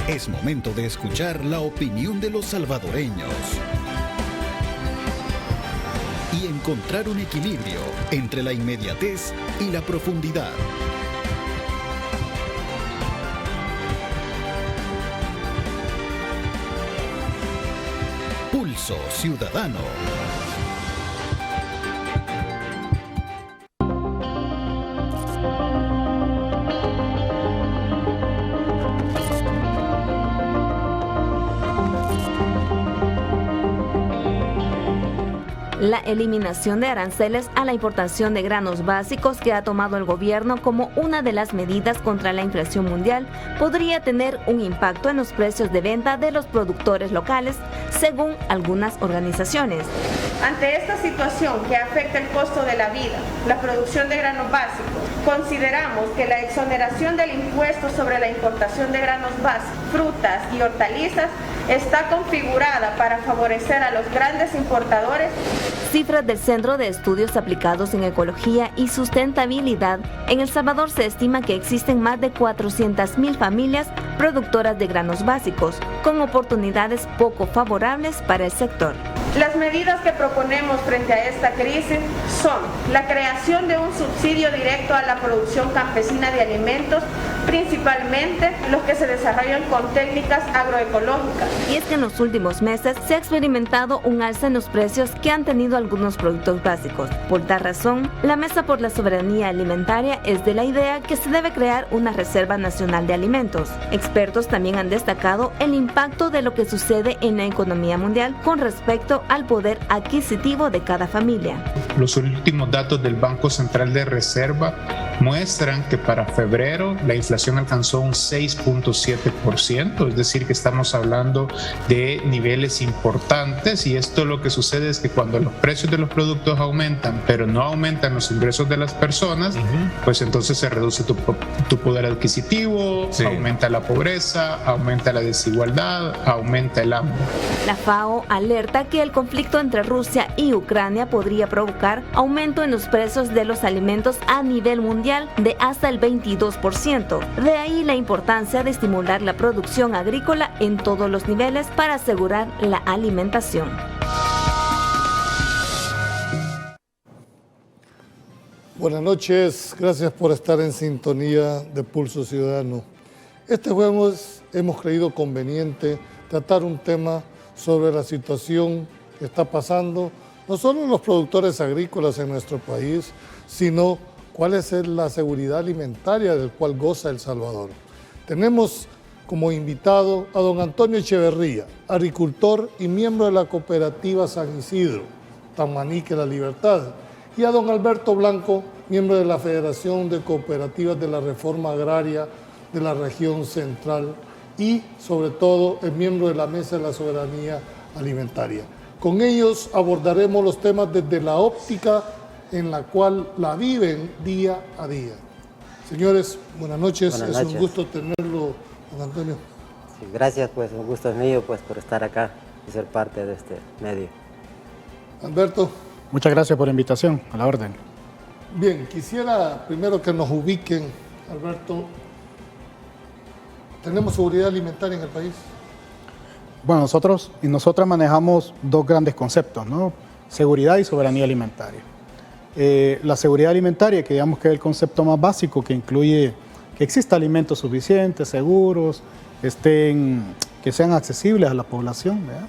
Es momento de escuchar la opinión de los salvadoreños y encontrar un equilibrio entre la inmediatez y la profundidad. Pulso Ciudadano. La eliminación de aranceles a la importación de granos básicos que ha tomado el gobierno como una de las medidas contra la inflación mundial podría tener un impacto en los precios de venta de los productores locales, según algunas organizaciones. Ante esta situación que afecta el costo de la vida, la producción de granos básicos, consideramos que la exoneración del impuesto sobre la importación de granos básicos, frutas y hortalizas está configurada para favorecer a los grandes importadores. Cifras del Centro de Estudios Aplicados en Ecología y Sustentabilidad, en El Salvador se estima que existen más de 400,000 familias productoras de granos básicos, con oportunidades poco favorables para el sector. Las medidas que proponemos frente a esta crisis son la creación de un subsidio directo a la producción campesina de alimentos, principalmente los que se desarrollan con técnicas agroecológicas. Y es que en los últimos meses se ha experimentado un alza en los precios que han tenido algunos productos básicos. Por tal razón, la Mesa por la Soberanía Alimentaria es de la idea que se debe crear una Reserva Nacional de Alimentos. Expertos también han destacado el impacto de lo que sucede en la economía mundial con respecto al poder adquisitivo de cada familia. Los últimos datos del Banco Central de Reserva muestran que para febrero la inflación alcanzó un 6.7%, es decir, que estamos hablando de niveles importantes, y esto lo que sucede es que cuando los precios de los productos aumentan, pero no aumentan los ingresos de las personas, pues entonces se reduce tu poder adquisitivo, aumenta la pobreza, aumenta la desigualdad, aumenta el hambre. La FAO alerta que el conflicto entre Rusia y Ucrania podría provocar aumento en los precios de los alimentos a nivel mundial de hasta el 22%. De ahí la importancia de estimular la producción agrícola en todos los niveles para asegurar la alimentación. Buenas noches, gracias por estar en sintonía de Pulso Ciudadano. Este jueves hemos creído conveniente tratar un tema sobre la situación que está pasando, no solo los productores agrícolas en nuestro país, sino cuál es la seguridad alimentaria del cual goza El Salvador. Tenemos como invitado a don Antonio Echeverría, agricultor y miembro de la cooperativa San Isidro, Tamanique La Libertad, y a don Alberto Blanco, miembro de la Federación de Cooperativas de la Reforma Agraria de la Región Central y, sobre todo, el miembro de la Mesa de la Soberanía Alimentaria. Con ellos abordaremos los temas desde la óptica en la cual la viven día a día. Señores, buenas noches. Buenas noches. Es un gusto tenerlo, don Antonio. Sí, gracias, pues un gusto es mío pues, por estar acá y ser parte de este medio. Alberto. Muchas gracias por la invitación, a la orden. Bien, quisiera primero que nos ubiquen, Alberto. ¿Tenemos seguridad alimentaria en el país? Bueno, nosotros y nosotras manejamos dos grandes conceptos, ¿no? Seguridad y soberanía alimentaria. La seguridad alimentaria, que digamos que es el concepto más básico, que incluye que exista alimentos suficientes, seguros, que sean accesibles a la población, ¿verdad?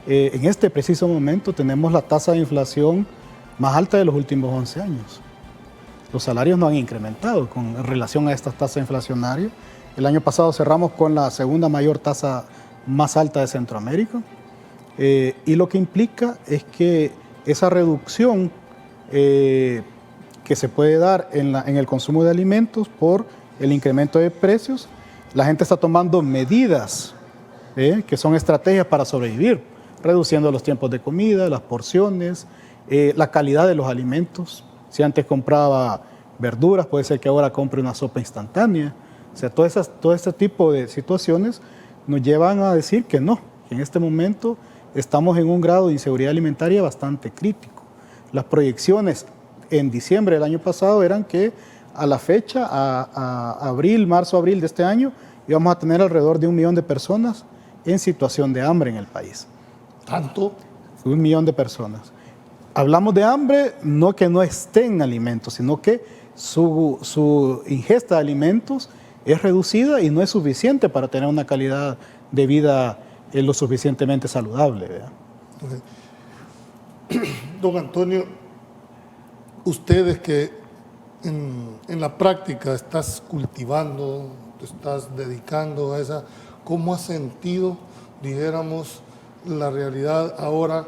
En este preciso momento tenemos la tasa de inflación más alta de los últimos 11 años. Los salarios no han incrementado con relación a esta tasa inflacionaria. El año pasado cerramos con la segunda mayor tasa más alta de Centroamérica, y lo que implica es que esa reducción que se puede dar en el consumo de alimentos por el incremento de precios, la gente está tomando medidas que son estrategias para sobrevivir, reduciendo los tiempos de comida, las porciones, la calidad de los alimentos. Si antes compraba verduras, puede ser que ahora compre una sopa instantánea. O sea, todo este tipo de situaciones nos llevan a decir que no, que en este momento estamos en un grado de inseguridad alimentaria bastante crítico. Las proyecciones en diciembre del año pasado eran que a la fecha, a marzo, abril de este año, y vamos a tener alrededor de 1 millón de personas en situación de hambre en el país. ¿Tanto? 1 millón de personas. Hablamos de hambre, no que no estén alimentos, sino que su ingesta de alimentos es reducida y no es suficiente para tener una calidad de vida lo suficientemente saludable, ¿verdad? Okay. Don Antonio, ustedes que en la práctica estás cultivando, te estás dedicando a esa, ¿cómo has sentido, dijéramos, la realidad ahora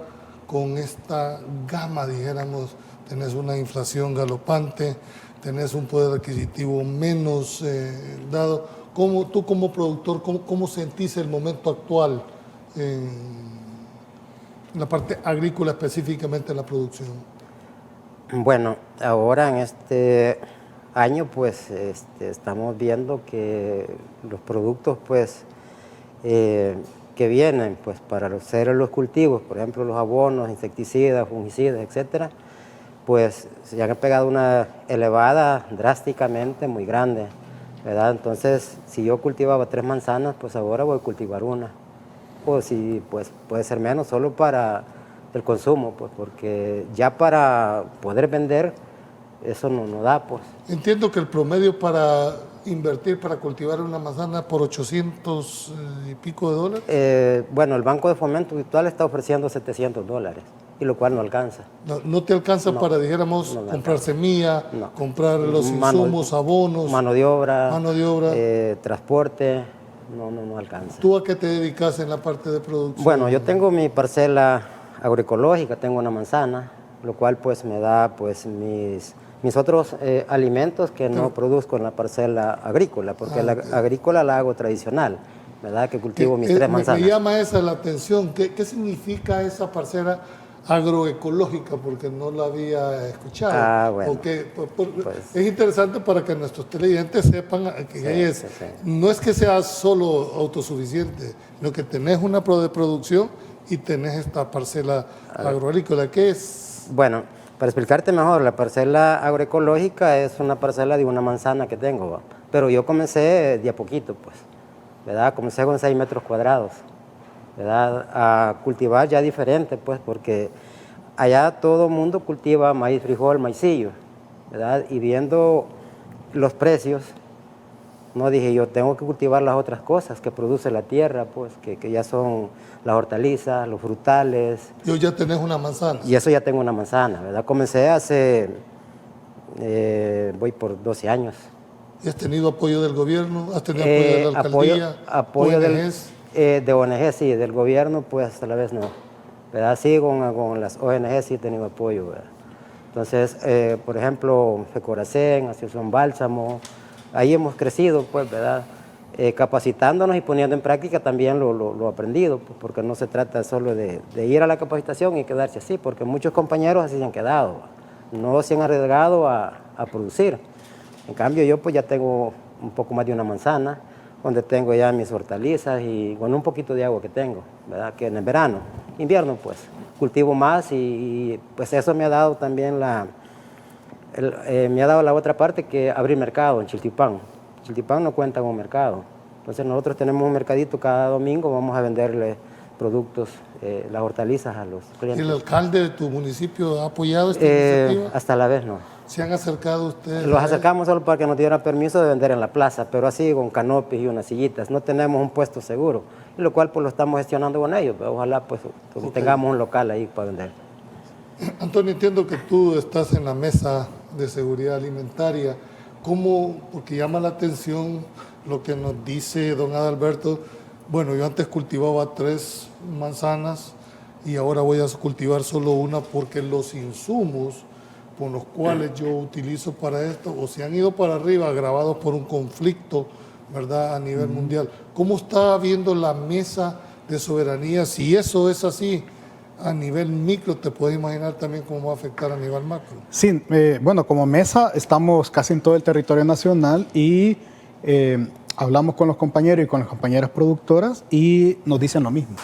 con esta gama, dijéramos, tenés una inflación galopante, tenés un poder adquisitivo menos dado? Tú como productor, ¿cómo sentís el momento actual en la parte agrícola, específicamente en la producción? Bueno, ahora en este año pues estamos viendo que los productos pues que vienen pues para hacer los cultivos, por ejemplo los abonos, insecticidas, fungicidas, etcétera, pues se han pegado una elevada drásticamente muy grande, ¿verdad? Entonces, si yo cultivaba 3 manzanas, pues ahora voy a cultivar 1. O si pues puede ser menos, solo para el consumo, pues porque ya para poder vender eso no da, pues. Entiendo que el promedio para invertir para cultivar una manzana por 800 y pico de dólares. Bueno, el Banco de Fomento Virtual está ofreciendo $700, y lo cual no alcanza. No te alcanza para, dijéramos, comprar semilla, comprar los insumos, abonos, mano de obra, transporte, no alcanza. ¿Tú a qué te dedicas en la parte de producción? Bueno, yo tengo mi parcela agroecológica, tengo una manzana, lo cual pues me da pues mis otros alimentos que no produzco en la parcela agrícola, porque la agrícola la hago tradicional, ¿verdad? Que cultivo mis 3 manzanas. Me llama esa la atención. ¿Qué significa esa parcela agroecológica? Porque no la había escuchado. Bueno. Pues, es interesante para que nuestros televidentes sepan que no es que seas solo autosuficiente, sino que tenés una de producción y tenés esta parcela agroagrícola. ¿Qué es? Bueno, para explicarte mejor, la parcela agroecológica es una parcela de una manzana que tengo, ¿va? Pero yo comencé de a poquito, pues, ¿verdad? Comencé con 6 metros cuadrados, ¿verdad? A cultivar ya diferente, pues, porque allá todo el mundo cultiva maíz, frijol, maicillo, ¿verdad? Y viendo los precios, no dije yo, tengo que cultivar las otras cosas que produce la tierra, pues, que ya son las hortalizas, los frutales. Yo ya tenés una manzana. Y eso ya tengo una manzana, ¿verdad? Comencé hace, voy por 12 años. ¿Y has tenido apoyo del gobierno? ¿Has tenido apoyo de la alcaldía? Apoyo de ONG, sí, del gobierno, pues a la vez no, ¿verdad? Sí, con las ONG sí he tenido apoyo, ¿verdad? Entonces, por ejemplo, FECORACEN, Asociación Bálsamo, ahí hemos crecido, pues, ¿verdad? Capacitándonos y poniendo en práctica también lo aprendido, pues, porque no se trata solo de ir a la capacitación y quedarse así, porque muchos compañeros así se han quedado, no se han arriesgado a producir. En cambio, yo pues ya tengo un poco más de una manzana, donde tengo ya mis hortalizas y con un poquito de agua que tengo, ¿verdad? Que en el verano, invierno pues, cultivo más y pues eso me ha dado también me ha dado la otra parte, que abrir mercado en Chiltipán. Chiltipán no cuenta con mercado. Entonces nosotros tenemos un mercadito cada domingo, vamos a venderle productos, las hortalizas a los clientes. ¿El alcalde de tu municipio ha apoyado esta iniciativa? Hasta la vez no. ¿Se han acercado ustedes? Los acercamos solo para que nos dieran permiso de vender en la plaza, pero así con canopis y unas sillitas. No tenemos un puesto seguro, y lo cual pues lo estamos gestionando con ellos. Pero ojalá pues tengamos un local ahí para vender. Antonio, entiendo que tú estás en la mesa de seguridad alimentaria. ¿Cómo? Porque llama la atención lo que nos dice don Adalberto. Bueno, yo antes cultivaba 3 manzanas y ahora voy a cultivar solo 1 porque los insumos con los cuales yo utilizo para esto o se han ido para arriba agravados por un conflicto, ¿verdad?, a nivel mundial. ¿Cómo está viendo la mesa de soberanía? Si eso es así a nivel micro, te puedes imaginar también cómo va a afectar a nivel macro. Sí, bueno, como mesa estamos casi en todo el territorio nacional y hablamos con los compañeros y con las compañeras productoras y nos dicen lo mismo.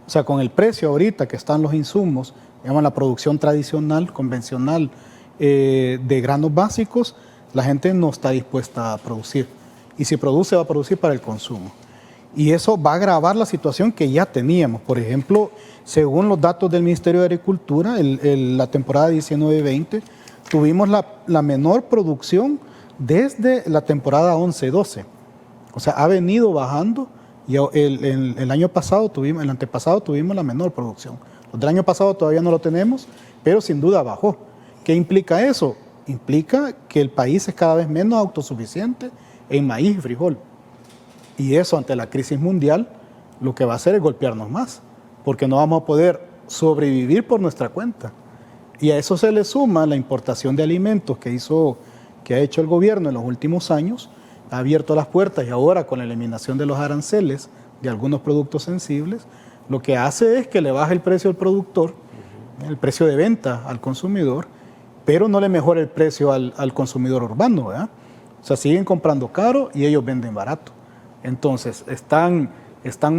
O sea, con el precio ahorita que están los insumos, digamos la producción tradicional, convencional de granos básicos, la gente no está dispuesta a producir. y si produce va a producir para el consumo. Y eso va a agravar la situación que ya teníamos. Por ejemplo, según los datos del Ministerio de Agricultura, la temporada 19-20, tuvimos la menor producción desde la temporada 11-12. O sea, ha venido bajando y el año pasado el antepasado tuvimos la menor producción. Los del año pasado todavía no lo tenemos, pero sin duda bajó. ¿Qué implica eso? Implica que el país es cada vez menos autosuficiente en maíz y frijol. Y eso ante la crisis mundial lo que va a hacer es golpearnos más, porque no vamos a poder sobrevivir por nuestra cuenta. Y a eso se le suma la importación de alimentos que ha hecho el gobierno en los últimos años, ha abierto las puertas y ahora con la eliminación de los aranceles de algunos productos sensibles, lo que hace es que le baja el precio al productor, el precio de venta al consumidor, pero no le mejora el precio al consumidor urbano, ¿verdad? O sea, siguen comprando caro y ellos venden barato. Entonces, están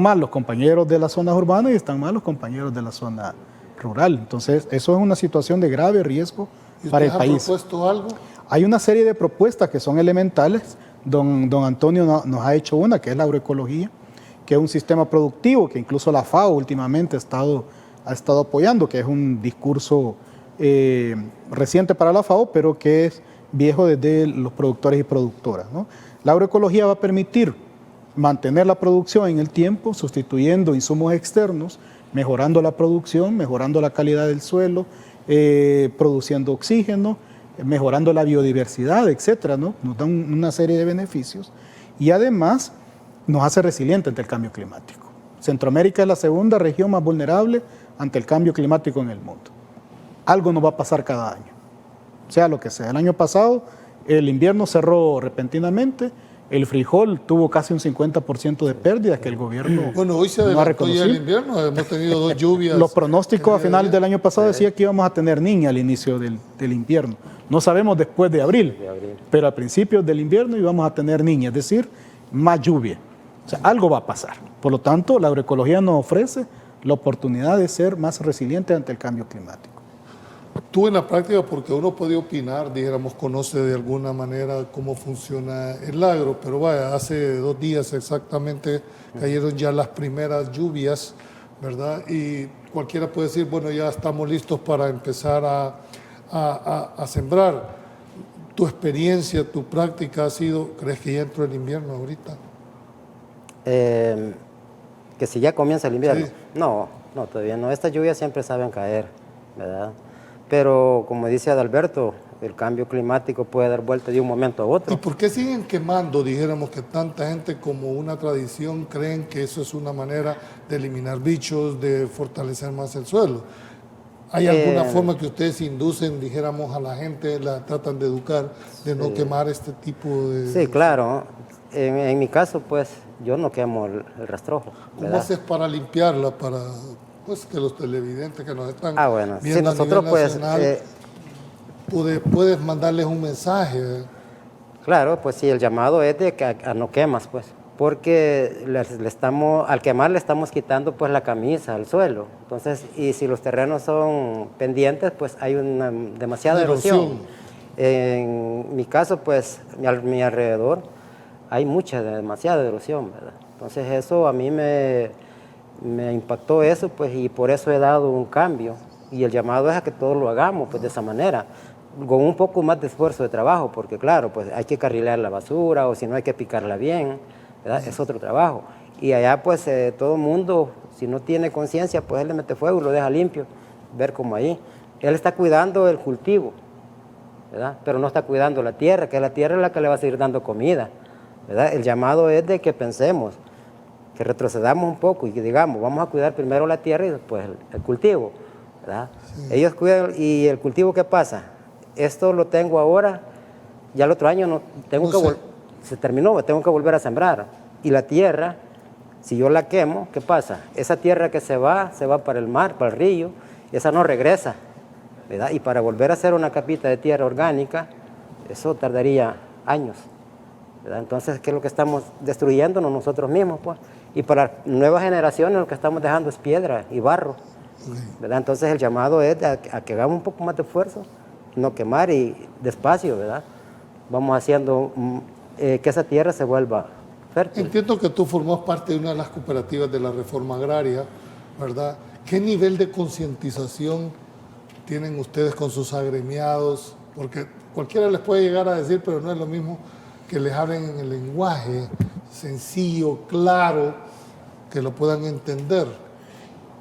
mal los compañeros de las zonas urbanas y están mal los compañeros de la zona rural. Entonces, eso es una situación de grave riesgo para el país. ¿Han propuesto algo? Hay una serie de propuestas que son elementales. Don Antonio nos ha hecho una, que es la agroecología, que es un sistema productivo que incluso la FAO últimamente ha estado apoyando, que es un discurso reciente para la FAO, pero que es viejo desde los productores y productoras, ¿no? La agroecología va a permitir mantener la producción en el tiempo, sustituyendo insumos externos, mejorando la producción, mejorando la calidad del suelo, produciendo oxígeno, mejorando la biodiversidad, etcétera, ¿no? Nos dan una serie de beneficios y además nos hace resilientes ante el cambio climático. Centroamérica es la segunda región más vulnerable ante el cambio climático en el mundo. Algo nos va a pasar cada año, sea lo que sea. El año pasado el invierno cerró repentinamente, el frijol tuvo casi un 50% de pérdidas que el gobierno hoy se adelantó ya el invierno, hemos tenido 2 lluvias. Los pronósticos a finales del año pasado decían que íbamos a tener niña al inicio del invierno. No sabemos después de abril, pero a principios del invierno íbamos a tener niña, es decir, más lluvia. O sea, algo va a pasar. Por lo tanto, la agroecología nos ofrece la oportunidad de ser más resiliente ante el cambio climático. Tú en la práctica, porque uno puede opinar, dijéramos, conoce de alguna manera cómo funciona el agro, pero vaya, hace 2 días exactamente cayeron ya las primeras lluvias, ¿verdad? Y cualquiera puede decir, bueno, ya estamos listos para empezar a sembrar. Tu experiencia, tu práctica ha sido, ¿crees que ya entró el invierno ahorita? Que si ya comienza el invierno. Sí. No, todavía no. Estas lluvias siempre saben caer, ¿verdad? Pero como dice Adalberto, el cambio climático puede dar vuelta de un momento a otro. ¿Y por qué siguen quemando, dijéramos, que tanta gente como una tradición creen que eso es una manera de eliminar bichos, de fortalecer más el suelo? ¿Hay alguna forma que ustedes inducen, dijéramos, a la gente, la tratan de educar, de no quemar este tipo de...? Sí, claro. En mi caso, pues, yo no quemo el rastrojo, ¿verdad? ¿Cómo haces para limpiarla, para pues que los televidentes que nos están bueno, viendo si nosotros, a nivel nacional, puedes mandarles un mensaje? Claro, pues sí, el llamado es de que a no quemas, pues, porque al quemar le estamos quitando pues la camisa al suelo. Entonces, y si los terrenos son pendientes, pues hay una demasiada erosión. En mi caso, pues, a mi alrededor hay demasiada erosión, ¿verdad? Entonces eso a mí me impactó eso, pues, y por eso he dado un cambio. Y el llamado es a que todos lo hagamos, pues, de esa manera, con un poco más de esfuerzo de trabajo, porque claro, pues hay que carrilear la basura, o si no hay que picarla bien, ¿verdad? Es otro trabajo. Y allá, pues, todo el mundo, si no tiene conciencia, pues él le mete fuego y lo deja limpio, ver como ahí. Él está cuidando el cultivo, ¿verdad? Pero no está cuidando la tierra, que la tierra es la que le va a seguir dando comida, ¿verdad? El llamado es de que pensemos, que retrocedamos un poco y que digamos, vamos a cuidar primero la tierra y después el cultivo, ¿verdad? Sí. Ellos cuidan, y el cultivo, ¿qué pasa? Esto lo tengo ahora, ya el otro año se terminó, tengo que volver a sembrar. Y la tierra, si yo la quemo, ¿qué pasa? Esa tierra que se va para el mar, para el río, esa no regresa, ¿verdad? Y para volver a hacer una capita de tierra orgánica, eso tardaría años, ¿verdad? Entonces, ¿qué es lo que estamos destruyéndonos nosotros mismos, pues? Y para las nuevas generaciones lo que estamos dejando es piedra y barro, ¿verdad? Entonces el llamado es a que hagamos un poco más de esfuerzo, no quemar y despacio, ¿verdad? Vamos haciendo que esa tierra se vuelva fértil. Entiendo que tú formás parte de una de las cooperativas de la reforma agraria, ¿verdad? ¿Qué nivel de concientización tienen ustedes con sus agremiados? Porque cualquiera les puede llegar a decir, pero no es lo mismo que les hablen en el lenguaje sencillo, claro, que lo puedan entender.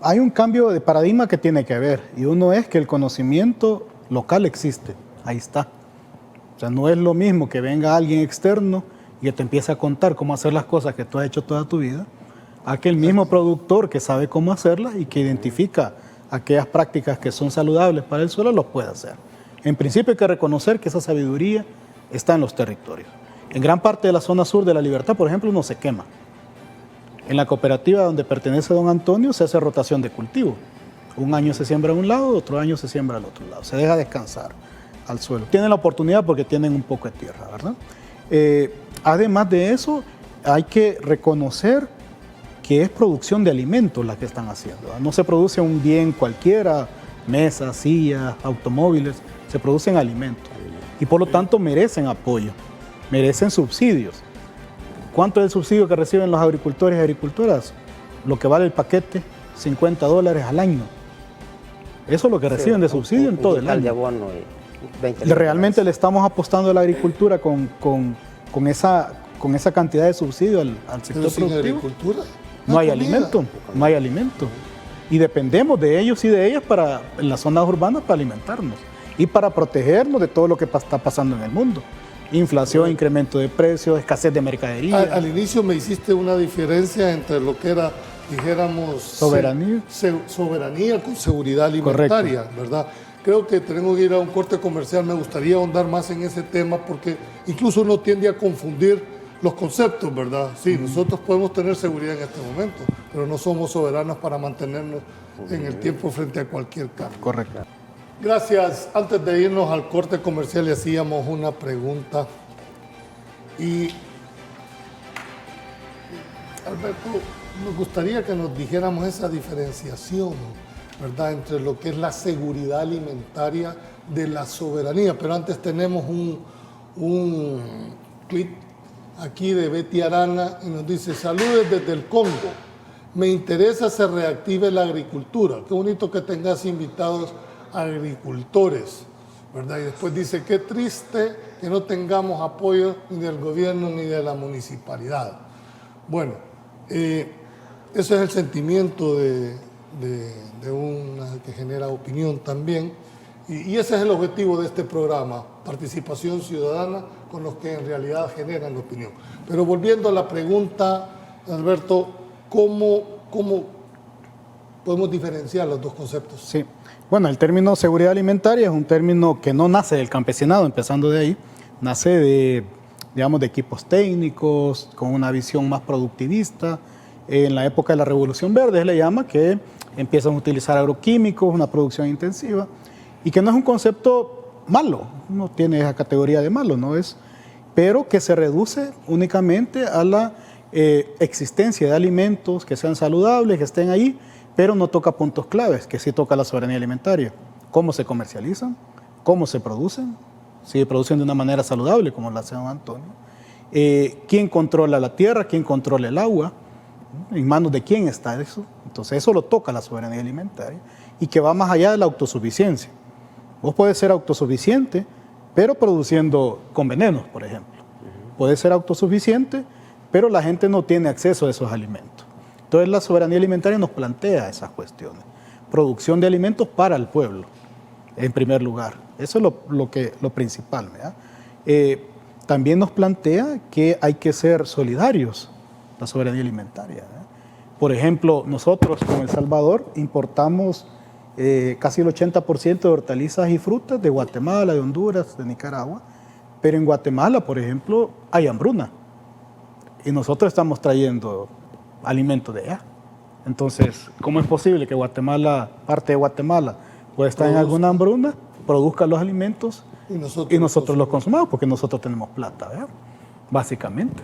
Hay un cambio de paradigma que tiene que haber, y uno es que el conocimiento local existe, ahí está. O sea, no es lo mismo que venga alguien externo y que te empiece a contar cómo hacer las cosas que tú has hecho toda tu vida, a que el mismo productor que sabe cómo hacerlas y que identifica aquellas prácticas que son saludables para el suelo, los puede hacer. En principio hay que reconocer que esa sabiduría está en los territorios. En gran parte de la zona sur de La Libertad, por ejemplo, no se quema. En la cooperativa donde pertenece don Antonio se hace rotación de cultivo. Un año se siembra a un lado, otro año se siembra al otro lado. Se deja descansar al suelo. Tienen la oportunidad porque tienen un poco de tierra, ¿verdad? Además de eso, hay que reconocer que es producción de alimentos la que están haciendo, ¿verdad? No se produce un bien cualquiera, mesas, sillas, automóviles, se producen alimentos. Y por lo tanto merecen apoyo, merecen subsidios. ¿Cuánto es el subsidio que reciben los agricultores y agricultoras? Lo que vale el paquete, $50 al año. Eso es lo que reciben de subsidio en todo el año. De abono y 20 Realmente le estamos apostando a la agricultura con esa cantidad de subsidio al sector Pero sin productivo. agricultura No hay alimento, no hay alimento. Y dependemos de ellos y de ellas en las zonas urbanas para alimentarnos y para protegernos de todo lo que está pasando en el mundo. Inflación, incremento de precios, escasez de mercadería. Al inicio me hiciste una diferencia entre lo que era, dijéramos, Soberanía. Soberanía con seguridad alimentaria, ¿verdad? Creo que tenemos que ir a un corte comercial. Me gustaría ahondar más en ese tema porque incluso uno tiende a confundir los conceptos, ¿verdad? Sí, nosotros podemos tener seguridad en este momento, pero no somos soberanos para mantenernos en el tiempo frente a cualquier cambio. Correcto. Gracias. Antes de irnos al corte comercial le hacíamos una pregunta. Y, Alberto, nos gustaría que nos dijéramos esa diferenciación, ¿verdad?, entre lo que es la seguridad alimentaria de la soberanía. Pero antes tenemos un clip aquí de Betty Arana y nos dice: saludes desde el Congo. Me interesa se reactive la agricultura. Qué bonito que tengas invitados agricultores, ¿verdad? Y después dice: qué triste que no tengamos apoyo ni del gobierno ni de la municipalidad. Bueno, ese es el sentimiento de una que genera opinión también, y ese es el objetivo de este programa, participación ciudadana con los que en realidad generan opinión. Pero volviendo a la pregunta, Alberto, ¿cómo podemos diferenciar los dos conceptos? Sí. Bueno, el término seguridad alimentaria es un término que no nace del campesinado, empezando de ahí, nace de equipos técnicos, con una visión más productivista. En la época de la Revolución Verde se le llama que empiezan a utilizar agroquímicos, una producción intensiva, y que no es un concepto malo, no tiene esa categoría de malo, no es, pero que se reduce únicamente a la existencia de alimentos que sean saludables, que estén ahí, pero no toca puntos claves, que sí toca la soberanía alimentaria. Cómo se comercializan, cómo se producen, si producen de una manera saludable, como lo hace don Antonio. ¿Quién controla la tierra? ¿Quién controla el agua? ¿En manos de quién está eso? Entonces eso lo toca la soberanía alimentaria y que va más allá de la autosuficiencia. Vos podés ser autosuficiente, pero produciendo con venenos, por ejemplo. Podés ser autosuficiente, pero la gente no tiene acceso a esos alimentos. Entonces la soberanía alimentaria nos plantea esas cuestiones. Producción de alimentos para el pueblo, en primer lugar. Eso es lo principal, ¿verdad? También nos plantea que hay que ser solidarios, la soberanía alimentaria, ¿verdad? Por ejemplo, nosotros con El Salvador importamos casi el 80% de hortalizas y frutas de Guatemala, de Honduras, de Nicaragua, pero en Guatemala, por ejemplo, hay hambruna y nosotros estamos trayendo alimentos de allá. Entonces, ¿cómo es posible que parte de Guatemala pueda estar en alguna hambruna, produzca los alimentos y nosotros los consumamos? Porque nosotros tenemos plata, ¿verdad? Básicamente.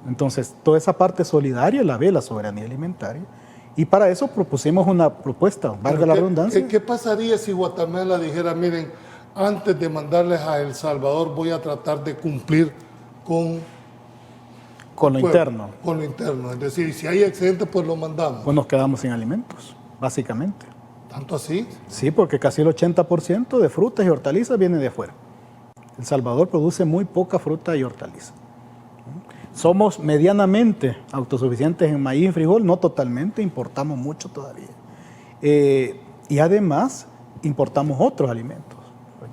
Entonces, toda esa parte solidaria la ve la soberanía alimentaria. Y para eso propusimos una propuesta, valga la redundancia. ¿Qué pasaría si Guatemala dijera: miren, antes de mandarles a El Salvador voy a tratar de cumplir con Con lo interno. Con lo interno. Es decir, si hay excedente, pues lo mandamos. Pues nos quedamos sin alimentos, básicamente. ¿Tanto así? Sí, porque casi el 80% de frutas y hortalizas viene de afuera. El Salvador produce muy poca fruta y hortaliza. Somos medianamente autosuficientes en maíz y frijol, no totalmente, importamos mucho todavía. Y además importamos otros alimentos.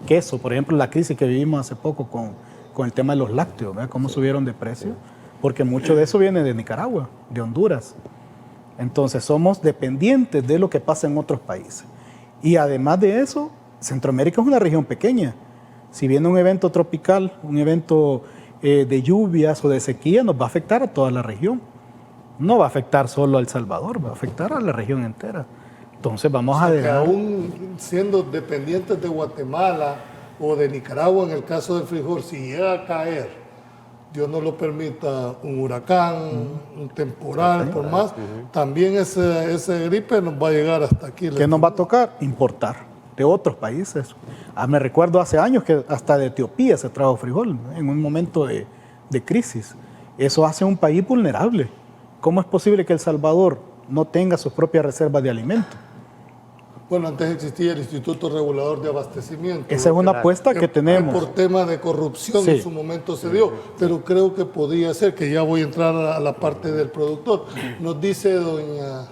Queso, por ejemplo, la crisis que vivimos hace poco con el tema de los lácteos, ¿verdad? Cómo subieron de precio, porque mucho de eso viene de Nicaragua, de Honduras. Entonces somos dependientes de lo que pasa en otros países. Y además de eso, Centroamérica es una región pequeña. Si viene un evento tropical, un evento de lluvias o de sequía, nos va a afectar a toda la región. No va a afectar solo a El Salvador, va a afectar a la región entera. Entonces vamos a dejar... Aún siendo dependientes de Guatemala o de Nicaragua, en el caso del frijol, si llega a caer, Dios no lo permita, un huracán, un temporal, por más, también ese gripe nos va a llegar hasta aquí. ¿Qué nos va a tocar? Importar de otros países. Me recuerdo hace años que hasta de Etiopía se trajo frijol, ¿no? En un momento de crisis. Eso hace un país vulnerable. ¿Cómo es posible que El Salvador no tenga sus propias reservas de alimentos? Bueno, antes existía el Instituto Regulador de Abastecimiento. Esa es una apuesta que tenemos. Por tema de corrupción Sí. en su momento se dio, pero creo que podría ser, que ya voy a entrar a la parte del productor. Nos dice doña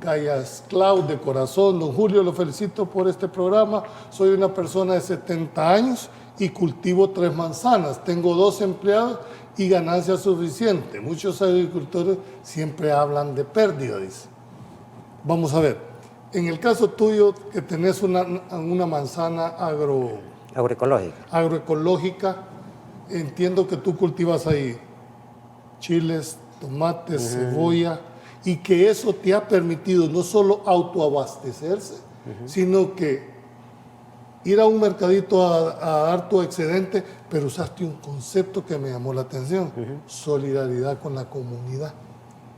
Callas Clau, de corazón: don Julio, lo felicito por este programa. Soy una persona de 70 años y cultivo 3 manzanas. Tengo 2 empleados y ganancia suficiente. Muchos agricultores siempre hablan de pérdida, dice. Vamos a ver. En el caso tuyo, que tenés una manzana agroecológica, entiendo que tú cultivas ahí chiles, tomates, cebolla, y que eso te ha permitido no solo autoabastecerse, sino que ir a un mercadito a dar tu excedente, pero usaste un concepto que me llamó la atención: solidaridad con la comunidad.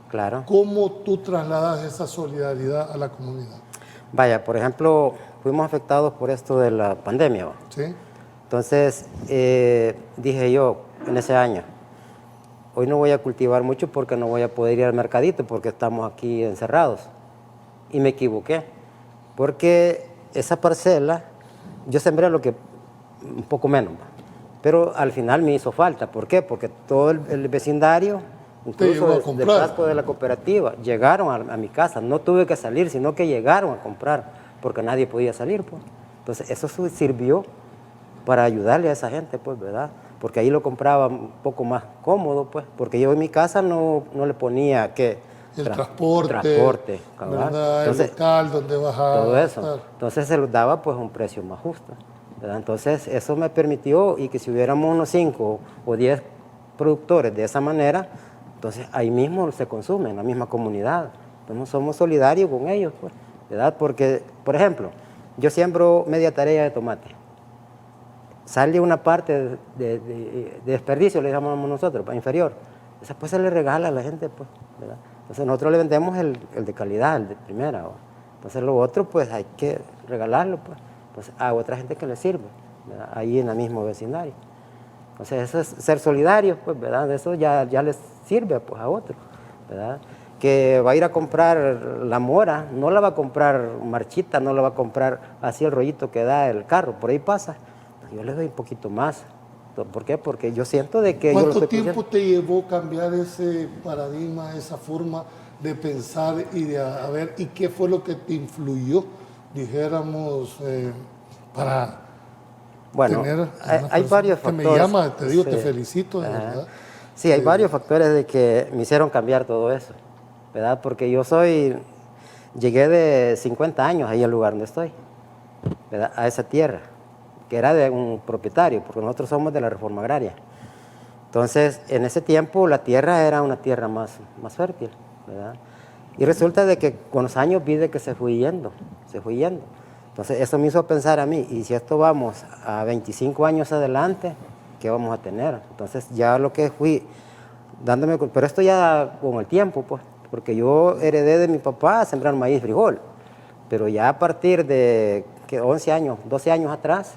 Claro. ¿Cómo tú trasladas esa solidaridad a la comunidad? Vaya, por ejemplo, fuimos afectados por esto de la pandemia, ¿va? ¿Sí? Entonces, dije yo en ese año, hoy no voy a cultivar mucho porque no voy a poder ir al mercadito porque estamos aquí encerrados. Y me equivoqué, porque esa parcela, yo sembré lo que, un poco menos, ¿va? Pero al final me hizo falta. ¿Por qué? Porque todo el vecindario, incluso del casco de la cooperativa, llegaron a mi casa. No tuve que salir, sino que llegaron a comprar, porque nadie podía salir, pues. Entonces, eso sirvió para ayudarle a esa gente, pues, ¿verdad? Porque ahí lo compraba un poco más cómodo, pues, porque yo en mi casa no le ponía que... El transporte, ¿verdad? Entonces, el local donde vas a todo eso. estar. Entonces, se los daba, pues, a un precio más justo, ¿verdad? Entonces, eso me permitió, y que si hubiéramos unos 5 o 10 productores de esa manera, entonces ahí mismo se consume, en la misma comunidad. Entonces somos solidarios con ellos, pues, ¿verdad? Porque, por ejemplo, yo siembro media tarea de tomate. Sale una parte de desperdicio, le llamamos nosotros, para inferior. Esa pues se le regala a la gente, pues, ¿verdad? Entonces nosotros le vendemos el de calidad, el de primera, ¿va? Entonces lo otro, pues hay que regalarlo, pues a otra gente que le sirve, ¿verdad? Ahí en el mismo vecindario. Entonces eso es ser solidarios, pues, ¿verdad? Eso ya les sirve, pues, a otro, ¿verdad? Que va a ir a comprar la mora, no la va a comprar marchita, no la va a comprar así el rollito que da el carro, por ahí pasa. Yo le doy un poquito más. ¿Por qué? Porque yo siento de que... ¿Cuánto tiempo te llevó cambiar ese paradigma, esa forma de pensar y de ver, y qué fue lo que te influyó, dijéramos, para... Bueno, hay varios factores. Me llama, te digo, sí. Te felicito, de verdad. Sí, hay varios factores de que me hicieron cambiar todo eso, ¿verdad? Porque yo llegué de 50 años ahí al lugar donde estoy, ¿verdad? A esa tierra, que era de un propietario, porque nosotros somos de la reforma agraria. Entonces, en ese tiempo la tierra era una tierra más fértil, ¿verdad? Y resulta de que con los años vi de que se fue yendo. Entonces, eso me hizo pensar a mí, y si esto vamos a 25 años adelante, ¿qué vamos a tener? Entonces, ya lo que fui dándome... Pero esto ya con el tiempo, pues, porque yo heredé de mi papá sembrar maíz y frijol, pero ya a partir de 11 años, 12 años atrás...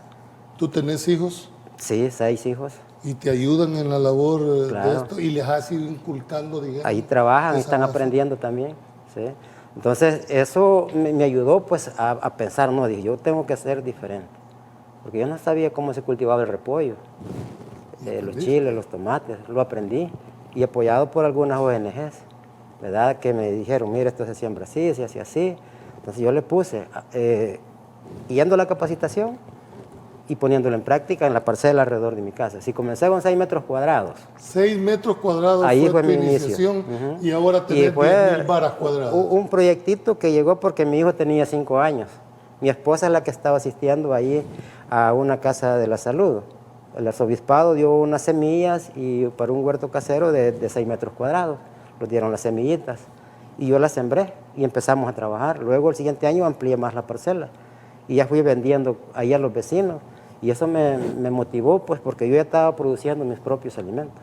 ¿Tú tenés hijos? Sí, 6 hijos. Y te ayudan en la labor de Claro. esto y les has ido inculcando, digamos. Ahí trabajan, esa están base. aprendiendo también, ¿sí? Entonces, eso me ayudó pues a pensar, no, dije, yo tengo que ser diferente, porque yo no sabía cómo se cultivaba el repollo, los chiles, los tomates, lo aprendí, y apoyado por algunas ONGs, ¿verdad? Que me dijeron, mira, esto se siembra así, se hace así. Entonces yo le puse, yendo a la capacitación y poniéndolo en práctica en la parcela alrededor de mi casa. Si comencé con 6 metros cuadrados. 6 metros cuadrados Ahí fue tu mi inicio. iniciación Ujú. y ahora tenés 10.000 varas cuadradas. Un proyectito que llegó porque mi hijo tenía 5 años. Mi esposa es la que estaba asistiendo ahí a una casa de la salud. El arzobispado dio unas semillas y para un huerto casero de 6 metros cuadrados. Nos dieron las semillitas y yo las sembré y empezamos a trabajar. Luego el siguiente año amplié más la parcela y ya fui vendiendo ahí a los vecinos. Y eso me motivó, pues, porque yo ya estaba produciendo mis propios alimentos.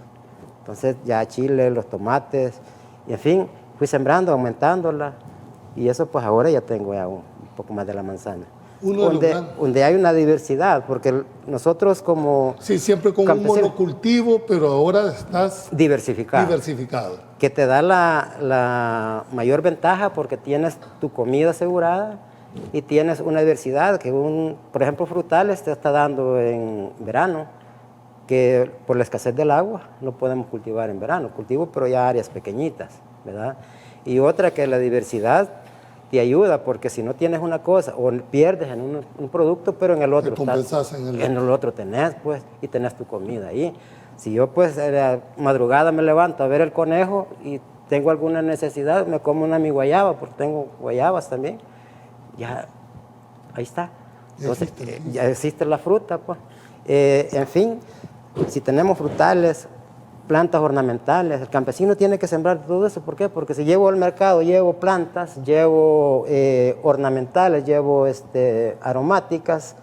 Entonces, ya chile, los tomates, y en fin, fui sembrando, aumentándola. Y eso, pues, ahora ya tengo ya un poco más de la manzana. Donde hay una diversidad, porque nosotros como Sí, siempre con un monocultivo, pero ahora estás diversificado. Que te da la mayor ventaja porque tienes tu comida asegurada y tienes una diversidad que por ejemplo, frutales te está dando en verano, que por la escasez del agua no podemos cultivar en verano, cultivo pero ya áreas pequeñitas, ¿verdad? Y otra que la diversidad te ayuda, porque si no tienes una cosa o pierdes en un producto, pero en el otro en el otro tenés, pues, y tenés tu comida ahí. Si yo pues a la madrugada me levanto a ver el conejo y tengo alguna necesidad, me como una mi guayaba, porque tengo guayabas también, ya ahí está. Entonces, ya existe la fruta, pues. En fin, si tenemos frutales, plantas ornamentales, el campesino tiene que sembrar todo eso. ¿Por qué? Porque si llevo al mercado, llevo plantas, llevo ornamentales, llevo aromáticas,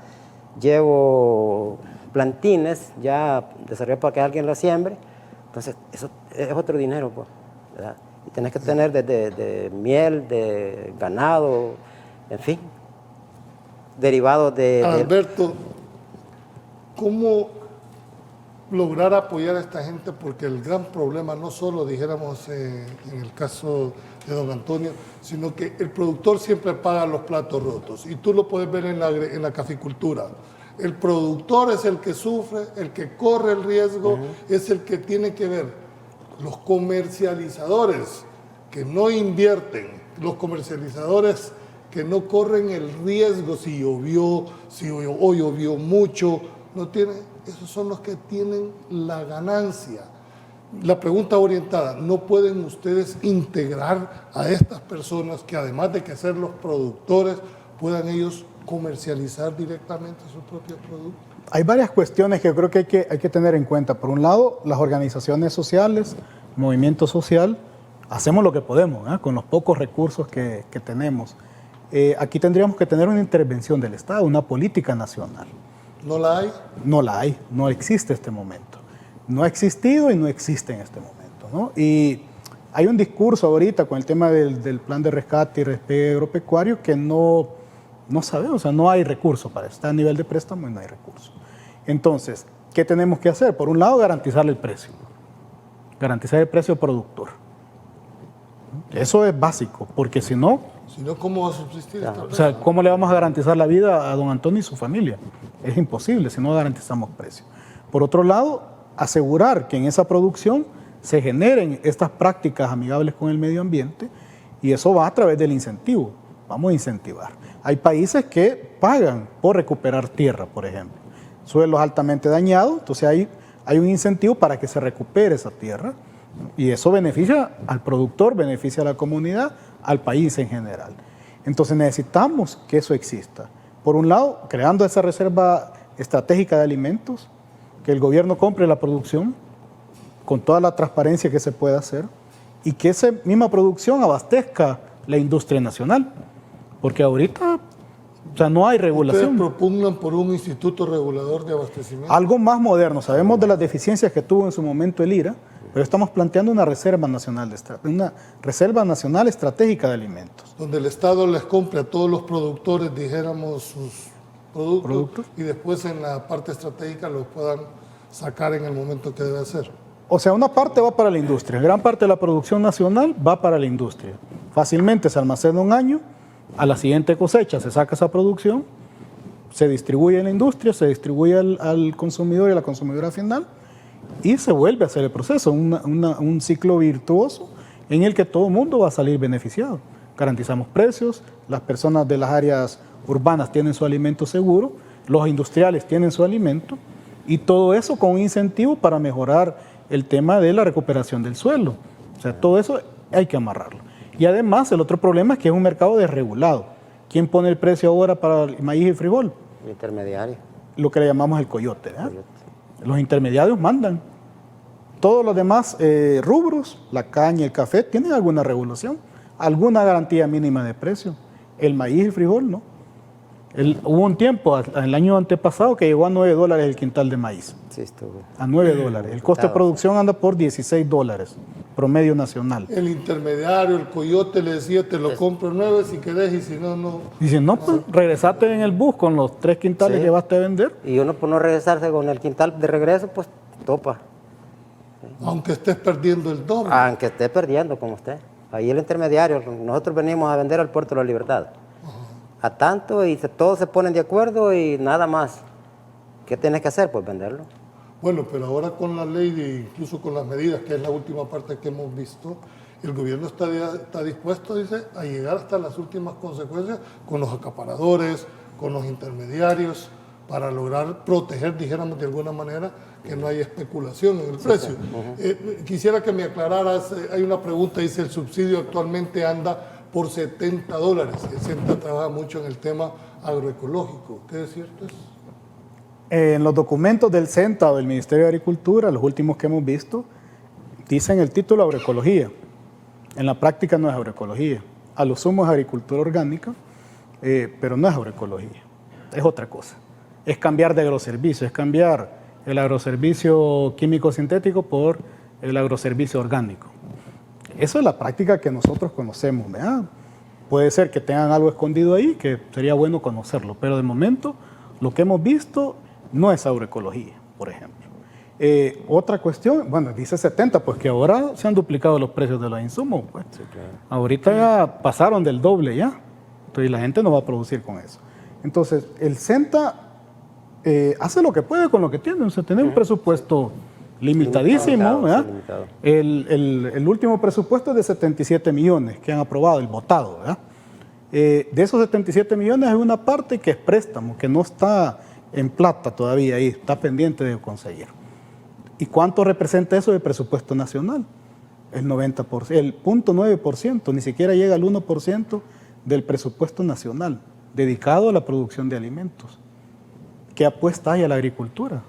llevo plantines ya desarrollados para que alguien lo siembre. Entonces, eso es otro dinero, pues, ¿verdad? Y tenés que tener de miel, de ganado, en fin, derivados de... Alberto, ¿cómo lograr apoyar a esta gente? Porque el gran problema, no solo dijéramos en el caso de don Antonio, sino que el productor siempre paga los platos rotos. Y tú lo puedes ver en la caficultura. El productor es el que sufre, el que corre el riesgo, es el que tiene que ver. Los comercializadores que no invierten, los comercializadores que no corren el riesgo si llovió, o llovió mucho, esos son los que tienen la ganancia. La pregunta orientada, ¿no pueden ustedes integrar a estas personas que además de que ser los productores, puedan ellos comercializar directamente sus propios productos? Hay varias cuestiones que yo creo que hay que tener en cuenta. Por un lado, las organizaciones sociales, el movimiento social, hacemos lo que podemos, con los pocos recursos que tenemos. Aquí tendríamos que tener una intervención del Estado, una política nacional. ¿No la hay? No la hay, no existe este momento. No ha existido y no existe en este momento, ¿no? Y hay un discurso ahorita con el tema del plan de rescate y respeto agropecuario que no sabemos, o sea, no hay recursos para eso. Está a nivel de préstamo y no hay recursos. Entonces, ¿qué tenemos que hacer? Por un lado, garantizar el precio productor. Eso es básico, porque si no, ¿cómo va a subsistir esta o sea, ¿cómo le vamos a garantizar la vida a don Antonio y su familia? Es imposible si no garantizamos precio. Por otro lado, asegurar que en esa producción se generen estas prácticas amigables con el medio ambiente, y eso va a través del incentivo. Vamos a incentivar. Hay países que pagan por recuperar tierra, por ejemplo. Suelos altamente dañados, entonces hay un incentivo para que se recupere esa tierra, y eso beneficia al productor, beneficia a la comunidad, al país en general. Entonces necesitamos que eso exista. Por un lado, creando esa reserva estratégica de alimentos, que el gobierno compre la producción con toda la transparencia que se pueda hacer y que esa misma producción abastezca la industria nacional. Porque ahorita, o sea, no hay regulación. ¿Ustedes propugnan por un instituto regulador de abastecimiento? Algo más moderno. Sabemos de las deficiencias que tuvo en su momento el IRA, pero estamos planteando una reserva nacional estratégica de alimentos. Donde el Estado les compre a todos los productores, dijéramos, sus productos y después en la parte estratégica los puedan sacar en el momento que debe hacer. O sea, una parte va para la industria, gran parte de la producción nacional va para la industria. Fácilmente se almacena un año, a la siguiente cosecha se saca esa producción, se distribuye en la industria, se distribuye al consumidor y a la consumidora final y se vuelve a hacer el proceso, un ciclo virtuoso en el que todo el mundo va a salir beneficiado. Garantizamos precios, las personas de las áreas urbanas tienen su alimento seguro, los industriales tienen su alimento y todo eso con un incentivo para mejorar el tema de la recuperación del suelo. O sea, todo eso hay que amarrarlo. Y además, el otro problema es que es un mercado desregulado. ¿Quién pone el precio ahora para el maíz y el frijol? El intermediario. Lo que le llamamos el coyote, ¿verdad? Los intermediarios mandan. Todos los demás rubros, la caña, el café, tienen alguna regulación, alguna garantía mínima de precio. El maíz y el frijol, no. Hubo un tiempo, el año antepasado, que llegó a $9 el quintal de maíz. Sí, estuvo. A $9. El costo de producción anda por $16, promedio nacional. El intermediario, el coyote, le decía, te lo compro 9 si querés y si no, no. Dicen, no, pues regresate en el bus con los 3 quintales que vas a vender. Y uno por no regresarse con el quintal de regreso, pues topa. Aunque estés perdiendo el doble. Aunque esté perdiendo como usted. Ahí el intermediario, nosotros venimos a vender al Puerto de la Libertad. A tanto y todos se ponen de acuerdo y nada más. ¿Qué tienes que hacer? Pues venderlo. Bueno, pero ahora con la ley, incluso con las medidas, que es la última parte que hemos visto, el gobierno está dispuesto, dice, a llegar hasta las últimas consecuencias con los acaparadores, con los intermediarios, para lograr proteger, dijéramos de alguna manera, que no haya especulación en el precio. Quisiera que me aclararas, hay una pregunta, dice, el subsidio actualmente anda por $70. El CENTA trabaja mucho en el tema agroecológico. ¿Qué es cierto eso? En los documentos del CENTA o del Ministerio de Agricultura, los últimos que hemos visto, dicen el título agroecología. En la práctica no es agroecología. A lo sumo es agricultura orgánica, pero no es agroecología. Es otra cosa. Es cambiar de agroservicio, es cambiar el agroservicio químico sintético por el agroservicio orgánico. Eso es la práctica que nosotros conocemos, ¿verdad? Puede ser que tengan algo escondido ahí, que sería bueno conocerlo, pero de momento lo que hemos visto no es agroecología, por ejemplo. Otra cuestión, bueno, dice 70, pues que ahora se han duplicado los precios de los insumos. Pues. Sí, claro. Ahorita ya pasaron del doble ya, entonces la gente no va a producir con eso. Entonces, el CENTA hace lo que puede con lo que tiene, o sea, tiene un presupuesto limitadísimo, ¿verdad? El último presupuesto es de 77 millones que han aprobado, el votado, ¿verdad? De esos 77 millones hay una parte que es préstamo, que no está en plata todavía ahí, está pendiente de conseguir. ¿Y cuánto representa eso del presupuesto nacional? El 90%, el 0.9%, ni siquiera llega al 1% del presupuesto nacional dedicado a la producción de alimentos. ¿Qué apuesta hay a la agricultura?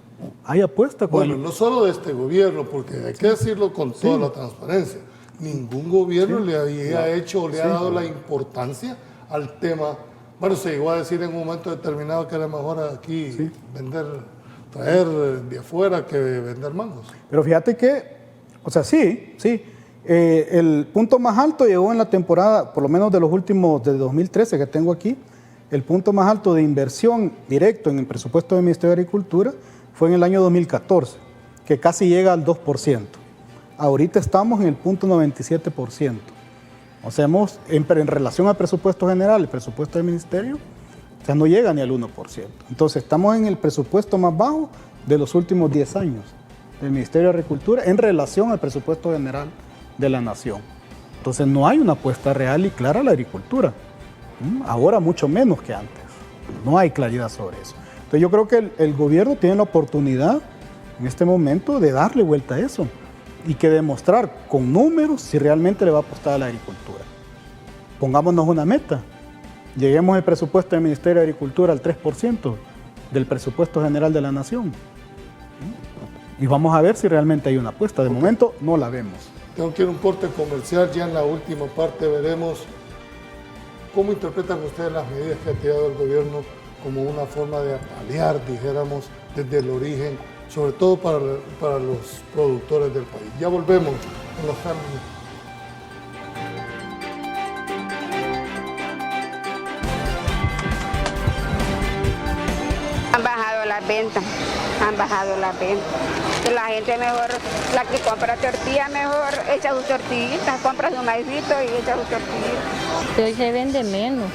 Hay apuesta con bueno, no solo de este gobierno, porque hay que decirlo con toda la transparencia. Ningún gobierno le había hecho o le ha dado la importancia al tema. Bueno, se llegó a decir en un momento determinado que era mejor aquí traer de afuera que vender mangos. Pero fíjate que, o sea, sí, el punto más alto llegó en la temporada, por lo menos de los últimos, de 2013 que tengo aquí, el punto más alto de inversión directo en el presupuesto del Ministerio de Agricultura fue en el año 2014, que casi llega al 2%. Ahorita estamos en el 0.97%. O sea, en relación al presupuesto general, el presupuesto del ministerio, o sea, no llega ni al 1%. Entonces, estamos en el presupuesto más bajo de los últimos 10 años del Ministerio de Agricultura en relación al presupuesto general de la nación. Entonces, no hay una apuesta real y clara a la agricultura. Ahora mucho menos que antes. No hay claridad sobre eso. Entonces, yo creo que el gobierno tiene la oportunidad en este momento de darle vuelta a eso y que demostrar con números si realmente le va a apostar a la agricultura. Pongámonos una meta. Lleguemos el presupuesto del Ministerio de Agricultura al 3% del presupuesto general de la nación. Y vamos a ver si realmente hay una apuesta. De momento no la vemos. Tengo que ir a un corte comercial. Ya en la última parte veremos cómo interpretan ustedes las medidas que ha tirado el gobierno como una forma de paliar, dijéramos, desde el origen, sobre todo para los productores del país. Ya volvemos con los cambios. Han bajado las ventas ventas, han bajado las ventas. La gente mejor, la que compra tortilla, mejor echa sus tortillitas, compra su maicito y echa sus tortillitas. Hoy se vende menos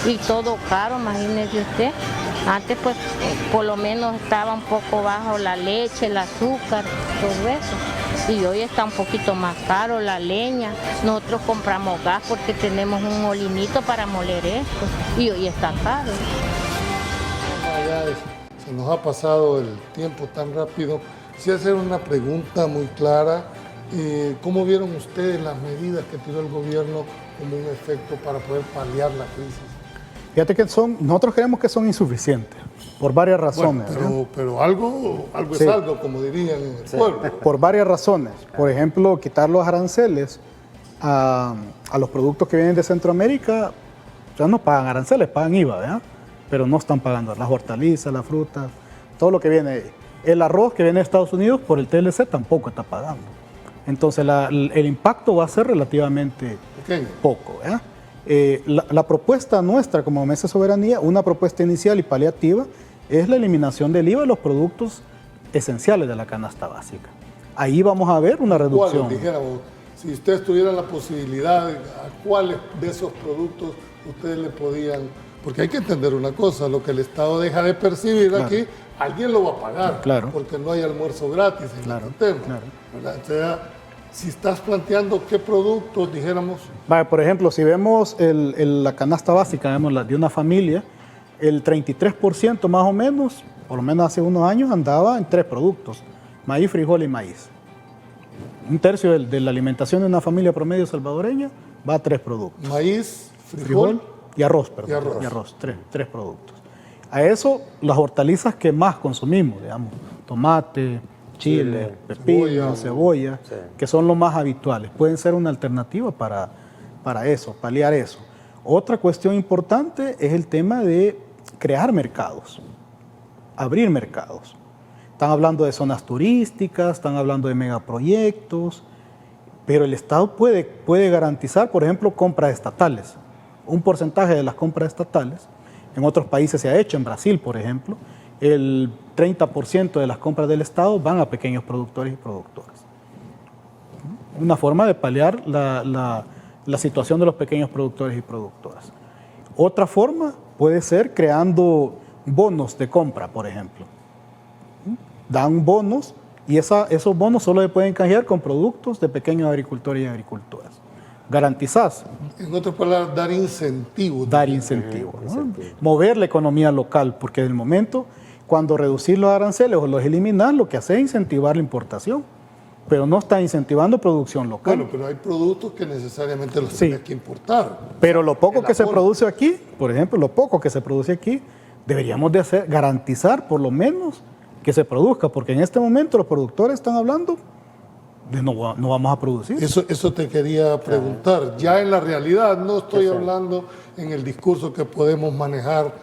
y todo caro, imagínese usted. Antes pues por lo menos estaba un poco bajo la leche, el azúcar, todo eso. Y hoy está un poquito más caro la leña. Nosotros compramos gas porque tenemos un molinito para moler esto y hoy está caro. Se nos ha pasado el tiempo tan rápido. Quisiera hacer una pregunta muy clara. ¿Cómo vieron ustedes las medidas que tiró el gobierno como un efecto para poder paliar la crisis? Fíjate que nosotros creemos que son insuficientes, por varias razones. Bueno, pero algo sí. Es algo, como dirían en el pueblo. Por varias razones. Por ejemplo, quitar los aranceles a los productos que vienen de Centroamérica, ya no pagan aranceles, pagan IVA, ¿verdad? Pero no están pagando las hortalizas, las frutas, todo lo que viene ahí. El arroz que viene de Estados Unidos por el TLC tampoco está pagando. Entonces el impacto va a ser relativamente poco, ¿verdad? La propuesta nuestra como Mesa de Soberanía, una propuesta inicial y paliativa, es la eliminación del IVA de los productos esenciales de la canasta básica. Ahí vamos a ver una reducción. ¿Cuáles, dijéramos, si ustedes tuvieran la posibilidad, a cuáles de esos productos ustedes le podían... Porque hay que entender una cosa, lo que el Estado deja de percibir aquí, alguien lo va a pagar, porque no hay almuerzo gratis en el tema. O sea, si estás planteando qué productos, dijéramos... Vale, por ejemplo, si vemos la canasta básica, vemos la de una familia, el 33% más o menos, por lo menos hace unos años, andaba en 3 productos, maíz, frijol y maíz. Un tercio de la alimentación de una familia promedio salvadoreña va a 3 productos. Maíz, frijol y arroz, Y arroz, 3 productos. A eso, las hortalizas que más consumimos, digamos, tomate, chile, pepino, cebolla, que son los más habituales, pueden ser una alternativa para eso, paliar eso. Otra cuestión importante es el tema de crear mercados, abrir mercados. Están hablando de zonas turísticas, están hablando de megaproyectos, pero el Estado puede garantizar, por ejemplo, compras estatales. Un porcentaje de las compras estatales, en otros países se ha hecho, en Brasil, por ejemplo, el 30% de las compras del Estado van a pequeños productores y productoras. Una forma de paliar la situación de los pequeños productores y productoras. Otra forma puede ser creando bonos de compra, por ejemplo. Dan bonos y esos bonos solo se pueden canjear con productos de pequeños agricultores y agricultoras. Garantizás. En otras palabras, dar incentivos. Dar incentivos, ¿no? Mover la economía local, porque en el momento, cuando reducir los aranceles o los eliminar, lo que hace es incentivar la importación, pero no está incentivando producción local. Bueno, pero hay productos que necesariamente los tienes que importar. Pero lo poco que se produce aquí, por ejemplo, lo poco que se produce aquí, deberíamos de garantizar por lo menos que se produzca, porque en este momento los productores están hablando de no vamos a producir. Eso te quería preguntar. Ya en la realidad, no estoy hablando en el discurso que podemos manejar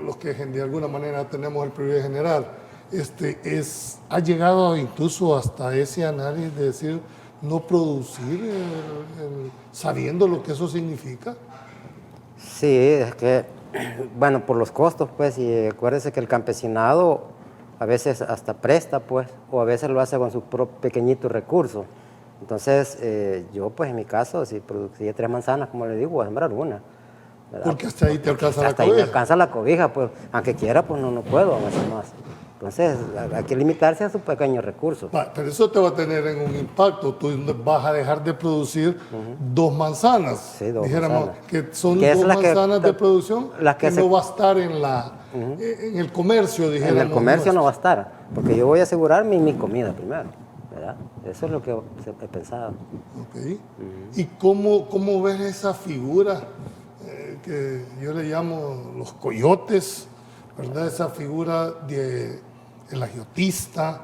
los que de alguna manera tenemos el privilegio general. Ha llegado incluso hasta ese análisis de decir no producir sabiendo lo que eso significa. Sí, es que, bueno, por los costos, pues, y acuérdense que el campesinado a veces hasta presta, pues, o a veces lo hace con sus pequeñitos recursos. Entonces, yo, pues, en mi caso, si producía 3 manzanas, como le digo, voy a sembrar una, ¿verdad? Porque hasta ahí te alcanza la cobija. Hasta ahí me alcanza la cobija, pues, aunque quiera, pues, no puedo hacer más. Entonces, hay que limitarse a sus pequeños recursos. Pero eso te va a tener en un impacto. Tú vas a dejar de producir 2 manzanas. Sí, 2 dijéramos manzanas. Que son 2 manzanas de producción que no va a estar en el comercio, dijéramos. En el comercio no va a estar, porque yo voy a asegurar mi comida primero, ¿verdad? Eso es lo que he pensado. Okay. ¿Y cómo ves esa figura que yo le llamo los coyotes, ¿verdad? Esa figura del agiotista,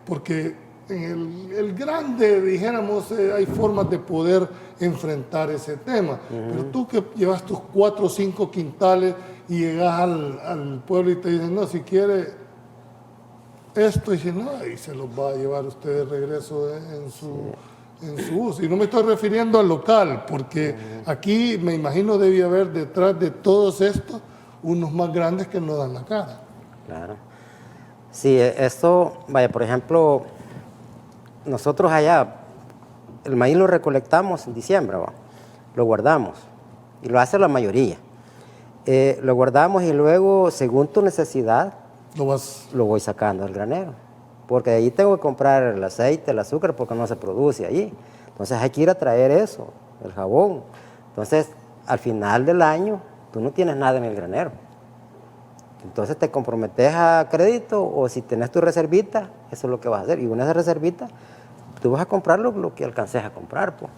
porque en el grande, dijéramos, hay formas de poder enfrentar ese tema. Pero tú que llevas tus 4 o 5 quintales y llegas al pueblo y te dicen, no, si quiere esto, y dicen, no, y se los va a llevar usted de regreso en su uso. Y no me estoy refiriendo al local, porque aquí me imagino debía haber detrás de todos estos unos más grandes que no dan la cara. Claro. Sí, esto, vaya, por ejemplo, nosotros allá, el maíz lo recolectamos en diciembre, ¿va? Lo guardamos, y lo hace la mayoría. Lo guardamos y luego, según tu necesidad, lo voy sacando del granero. Porque de ahí tengo que comprar el aceite, el azúcar, porque no se produce allí. Entonces hay que ir a traer eso, el jabón. Entonces, al final del año, tú no tienes nada en el granero. Entonces te comprometes a crédito, o si tenés tu reservita, eso es lo que vas a hacer. Y con esa reservita, tú vas a comprar lo que alcances a comprar, pues,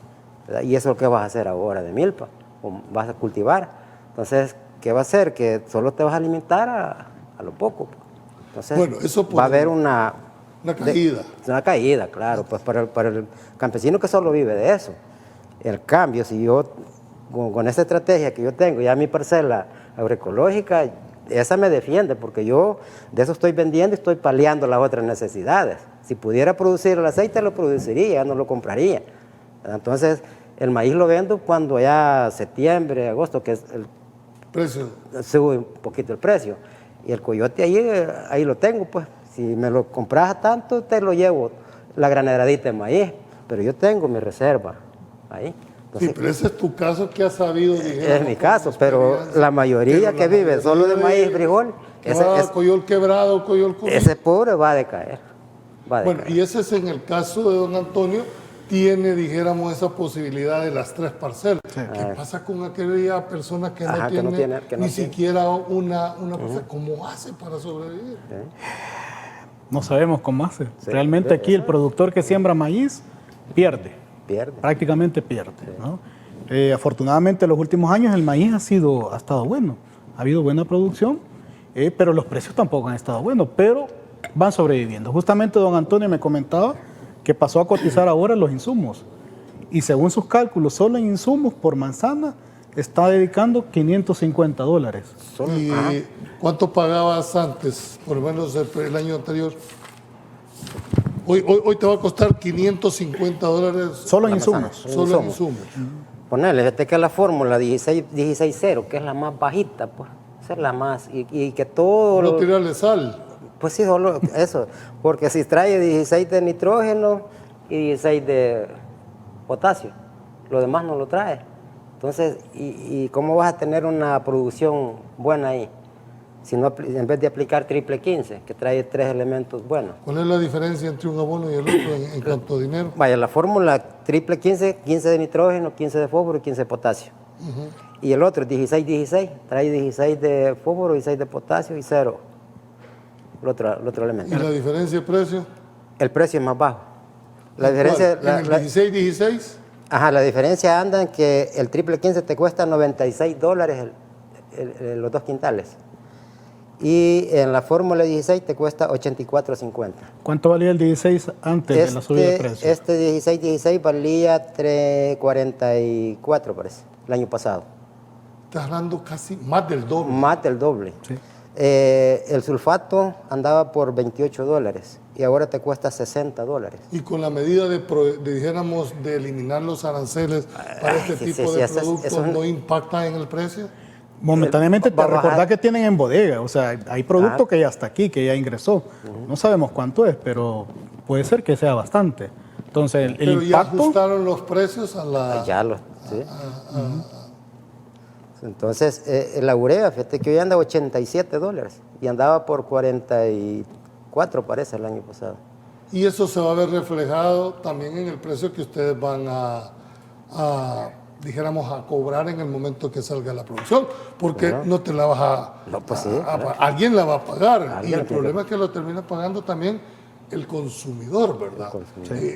¿verdad? Y eso es lo que vas a hacer ahora de milpa, o vas a cultivar. Entonces, ¿qué va a hacer? Que solo te vas a alimentar a lo poco, pues. Entonces, bueno, eso va a haber una caída. Una caída, claro, pues para el campesino que solo vive de eso. El cambio, si yo, con esa estrategia que yo tengo, ya mi parcela agroecológica, esa me defiende, porque yo de eso estoy vendiendo y estoy paliando las otras necesidades. Si pudiera producir el aceite, lo produciría, ya no lo compraría. Entonces, el maíz lo vendo cuando ya septiembre, agosto, que es el precio, sube un poquito el precio. Y el coyote ahí lo tengo, pues. Si me lo compras a tanto, te lo llevo, la graneradita de maíz. Pero yo tengo mi reserva ahí. Entonces, sí, pero ese es tu caso que has sabido. Es mi caso, pero la mayoría que vive solo de maíz y frijol, coyol quebrado, coyol comido, ese pobre va a decaer. Bueno, y ese es en el caso de don Antonio, tiene, dijéramos, esa posibilidad de las 3 parcelas. Sí. ¿Qué pasa con aquella persona que no tiene ni siquiera una parcela? ¿Cómo hace para sobrevivir? No sabemos cómo hace. Sí, realmente aquí el productor que siembra maíz pierde. Prácticamente pierde, ¿no? Afortunadamente en los últimos años el maíz ha estado bueno. Ha habido buena producción, pero los precios tampoco han estado buenos, pero van sobreviviendo. Justamente don Antonio me comentaba que pasó a cotizar ahora los insumos. Y según sus cálculos, solo en insumos por manzana está dedicando $550. ¿Y cuánto pagabas antes, por lo menos el año anterior? Hoy te va a costar $550. Solo en insumos. Solo en insumos. Ponele, fíjate que la fórmula 16.0, que es la más bajita, pues, esa es la más, y que todo... No tirarle sal. Pues sí, solo eso, porque si trae 16 de nitrógeno y 16 de potasio, lo demás no lo trae. Entonces, ¿y cómo vas a tener una producción buena ahí? Si no, en vez de aplicar triple 15, que trae 3 elementos buenos. ¿Cuál es la diferencia entre un abono y el otro en cuanto a dinero? Vaya, la fórmula triple 15, 15 de nitrógeno, 15 de fósforo y 15 de potasio. Y el otro es 16-16, trae 16 de fósforo, 16 de potasio y 0. El otro elemento. ¿Y la diferencia de precio? El precio es más bajo. La diferencia, ¿En el 16-16? Ajá, la diferencia anda en que el triple 15 te cuesta $96 los 2 quintales. Y en la fórmula 16 te cuesta $84.50. ¿Cuánto valía el 16 antes de la subida de precio? Este 16 valía $3.44, parece, el año pasado. Estás hablando casi más del doble. Más del doble. Sí. El sulfato andaba por $28 y ahora te cuesta $60. Y con la medida dijéramos, de eliminar los aranceles para este tipo de productos, ¿no impacta en el precio? Momentáneamente te recordás que tienen en bodega, o sea, hay producto que ya está aquí, que ya ingresó. No sabemos cuánto es, pero puede ser que sea bastante. Entonces, el impacto... ¿Ya ajustaron los precios a la...? Sí. Entonces, la urea, fíjate que hoy anda $87 y andaba por 44, parece, el año pasado. Y eso se va a ver reflejado también en el precio que ustedes van dijéramos, a cobrar en el momento que salga la producción, porque no te la vas alguien la va a pagar, y el problema es que lo termina pagando también el consumidor, ¿verdad?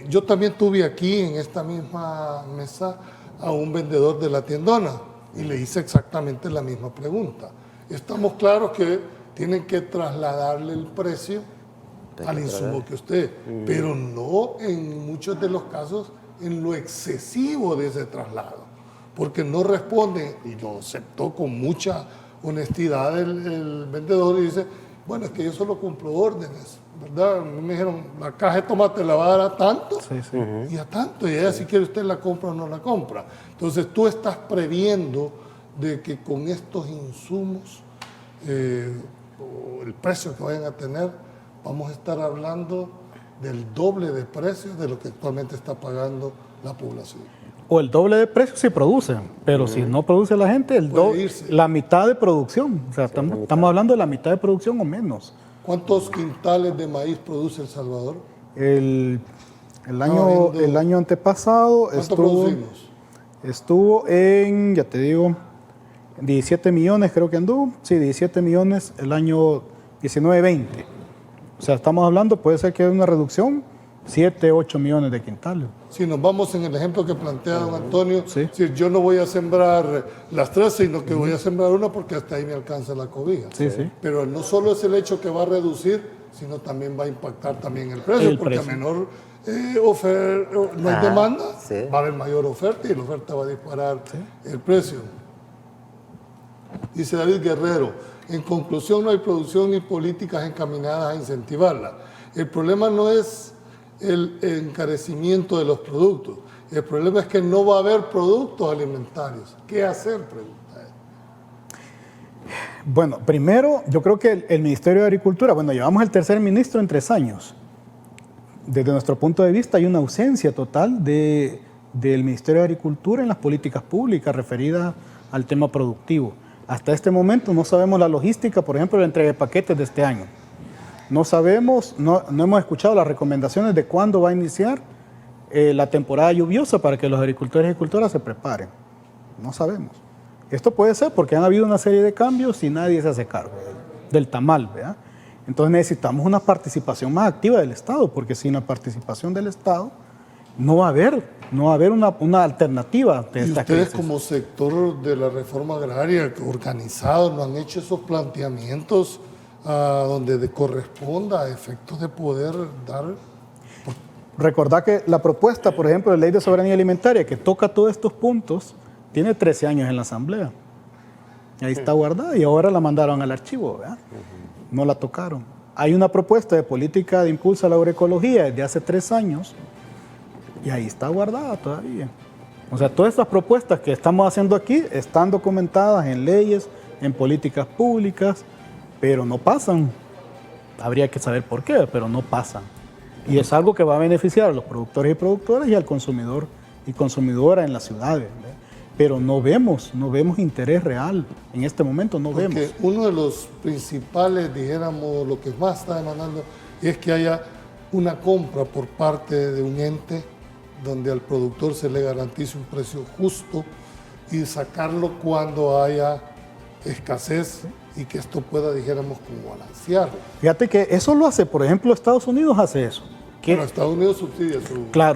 Yo también tuve aquí en esta misma mesa a un vendedor de la tiendona y le hice exactamente la misma pregunta. Estamos claros que tienen que trasladarle el precio al insumo que usted, pero no en muchos de los casos en lo excesivo de ese traslado, porque no responde, y lo aceptó con mucha honestidad el vendedor, y dice, bueno, es que yo solo cumplo órdenes, ¿verdad? Me dijeron, la caja de tomate la va a dar a tanto, y a tanto, y ella si quiere usted la compra o no la compra. Entonces tú estás previendo de que con estos insumos o el precio que vayan a tener, vamos a estar hablando del doble de precio de lo que actualmente está pagando la población. O el doble de precio si producen, pero si no produce la gente, la mitad de producción. O sea, estamos hablando de la mitad de producción o menos. ¿Cuántos quintales de maíz produce El Salvador? El año antepasado estuvo en, ya te digo, 17 millones creo que anduvo. Sí, 17 millones el año 19-20. O sea, estamos hablando, puede ser que haya una reducción, 7, 8 millones de quintales. Si nos vamos en el ejemplo que plantea don Antonio, yo no voy a sembrar las 3, sino que voy a sembrar una porque hasta ahí me alcanza la cobija. Pero no solo es el hecho que va a reducir, sino también va a impactar también el precio, porque a menor no hay demanda, va a haber mayor oferta y la oferta va a disparar el precio. Dice David Guerrero, en conclusión no hay producción ni políticas encaminadas a incentivarla. El problema no es el encarecimiento de los productos. El problema es que no va a haber productos alimentarios. ¿Qué hacer? Pregunta él. Bueno, primero, yo creo que el Ministerio de Agricultura, llevamos el tercer ministro en 3 años. Desde nuestro punto de vista hay una ausencia total del Ministerio de Agricultura en las políticas públicas referidas al tema productivo. Hasta este momento no sabemos la logística, por ejemplo, la entrega de paquetes de este año. No sabemos, no hemos escuchado las recomendaciones de cuándo va a iniciar la temporada lluviosa para que los agricultores y agricultoras se preparen. No sabemos. Esto puede ser porque han habido una serie de cambios y nadie se hace cargo del tamal, ¿verdad? Entonces necesitamos una participación más activa del Estado, porque sin la participación del Estado no va a haber una alternativa de esta crisis. ¿Y ustedes como sector de la reforma agraria organizado no han hecho esos planteamientos a donde corresponda a efectos de poder dar? Recordad que la propuesta, por ejemplo, de Ley de Soberanía Alimentaria, que toca todos estos puntos, tiene 13 años en la Asamblea. Ahí está guardada y ahora la mandaron al archivo, ¿verdad? No la tocaron. Hay una propuesta de política de impulso a la agroecología desde hace 3 años y ahí está guardada todavía. O sea, todas estas propuestas que estamos haciendo aquí están documentadas en leyes, en políticas públicas, pero no pasan. Habría que saber por qué, pero no pasan. Y es algo que va a beneficiar a los productores y productoras y al consumidor y consumidora en las ciudades, ¿verdad? Pero no vemos interés real. En este momento no vemos. Porque uno de los principales, dijéramos, lo que más está demandando es que haya una compra por parte de un ente donde al productor se le garantice un precio justo y sacarlo cuando haya escasez y que esto pueda, dijéramos, como balancear. Fíjate que eso lo hace, por ejemplo, Estados Unidos hace eso. Bueno, Estados Unidos subsidia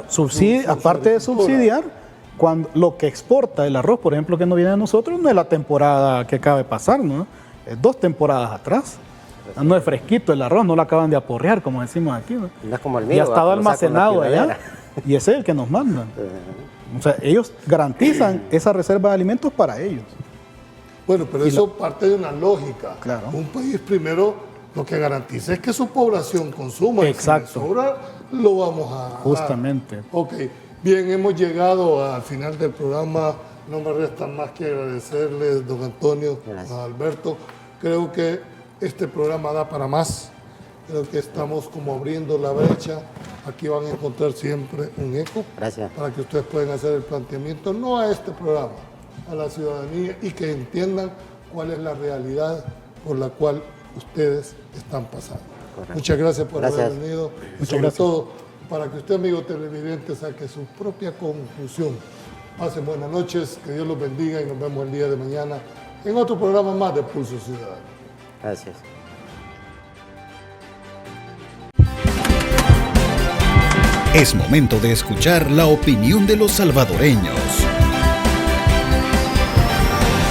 subsidia, aparte de subsidiar, cuando lo que exporta el arroz, por ejemplo, que no viene de nosotros, no es la temporada que acaba de pasar, ¿no? Es 2 temporadas atrás. No es fresquito el arroz, no lo acaban de aporrear, como decimos aquí, ¿no? No es como el mío, ya estaba almacenado allá y ese es el que nos mandan. O sea, ellos garantizan esa reserva de alimentos para ellos. Bueno, pero eso parte de una lógica. Claro. Un país primero lo que garantiza es que su población consuma. Exacto. Y si le sobra, lo vamos a... Justamente. Ok. Bien, hemos llegado al final del programa. No me resta más que agradecerles, don Antonio, a Alberto. Creo que este programa da para más. Creo que estamos como abriendo la brecha. Aquí van a encontrar siempre un eco. Gracias. Para que ustedes puedan hacer el planteamiento, no a este programa, a la ciudadanía, y que entiendan cuál es la realidad por la cual ustedes están pasando. Correcto. Muchas gracias por haber venido. Y sobre todo, para que usted, amigo televidente, saque su propia conclusión. Pasen buenas noches, que Dios los bendiga y nos vemos el día de mañana en otro programa más de Pulso Ciudadano. Gracias. Es momento de escuchar la opinión de los salvadoreños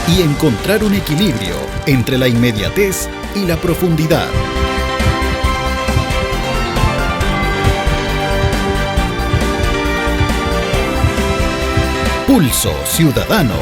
y encontrar un equilibrio entre la inmediatez y la profundidad. Pulso Ciudadano.